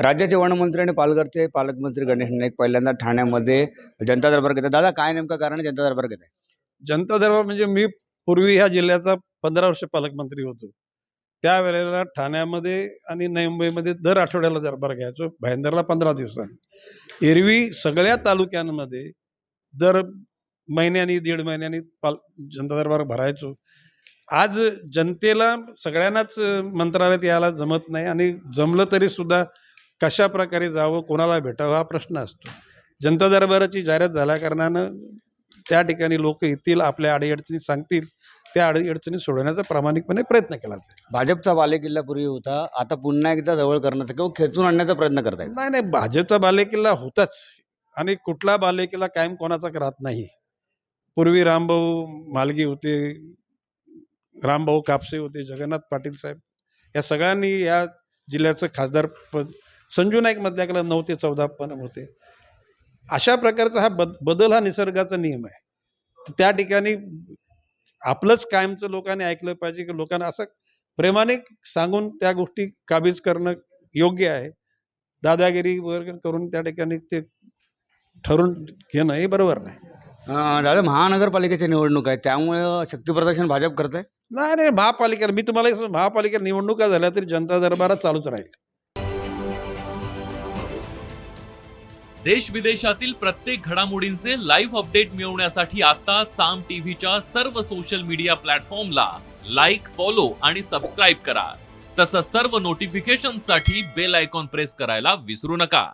राज्याचे वनमंत्री आणि पालघरचे पालकमंत्री गणेश नाईक पहिल्यांदा ठाण्यामध्ये जनता दरबार घेतात. दादा, काय नेमकं कारण आहे जनता दरबार घेत आहे? जनता दरबार म्हणजे मी पूर्वी ह्या जिल्ह्याचा 15 वर्ष पालकमंत्री होतो. त्यावेळेला ठाण्यामध्ये आणि नवी मुंबईमध्ये दर आठवड्याला दरबार घ्यायचो, भाईंदरला 15 दिवसांनी. एरवी सगळ्या तालुक्यांमध्ये दर महिन्यानी दीड महिन्यानी जनता दरबार भरायचो. आज जनतेला सगळ्यांनाच मंत्रालयात यायला जमत नाही आणि जमलं तरी सुद्धा कशा प्रकारे जावं, कोणाला भेटावं हा प्रश्न असतो. जनता दरबाराची जाहिरात झाल्याकारणानं त्या ठिकाणी लोक येतील, आपल्या अडीअडचणी सांगतील, त्या अडीअडचणी सोडवण्याचा प्रामाणिकपणे प्रयत्न केला जाईल. भाजपचा बालेकिल्ला पूर्वी होता, आता पुन्हा एकदा जवळ करण्याचा किंवा खेचून आणण्याचा प्रयत्न करतायत. नाही, भाजपचा बालेकिल्ला होताच आणि कुठला बालेकिल्ला कायम कोणाचा राहत नाही. पूर्वी रामभाऊ मालगी होते, रामभाऊ कापसे होते, जगन्नाथ पाटील साहेब, या सगळ्यांनी या जिल्ह्याचं खासदार पद, संजू नाईक मधल्याकडे 9 ते 14 पण होते. अशा प्रकारचा हा बदल हा निसर्गाचा नियम आहे. त्या ठिकाणी आपलंच कायमचं लोकांनी ऐकलं पाहिजे की लोकांना असं प्रेमाने सांगून त्या गोष्टी काबीज करणं योग्य आहे. दादागिरी वगैरे करून त्या ठिकाणी ते ठरवून घेणं हे बरोबर नाही. दादा, महानगरपालिकेची निवडणूक आहे, त्यामुळे शक्तीप्रदर्शन भाजप करत आहे. नाही, महापालिकेला मी तुम्हाला एक सांगतो, महापालिकेला निवडणुका झाल्या तरी जनता दरबारात चालूच राहील. देश विदेशातील प्रत्येक घडामोडींचे लाईव्ह अपडेट मिळवण्यासाठी आता साम टीव्हीच्या सर्व सोशल मीडिया प्लॅटफॉर्मला लाईक, फॉलो आणि सबस्क्राईब करा. तसंच सर्व नोटिफिकेशनसाठी बेल आयकॉन प्रेस करायला विसरू नका.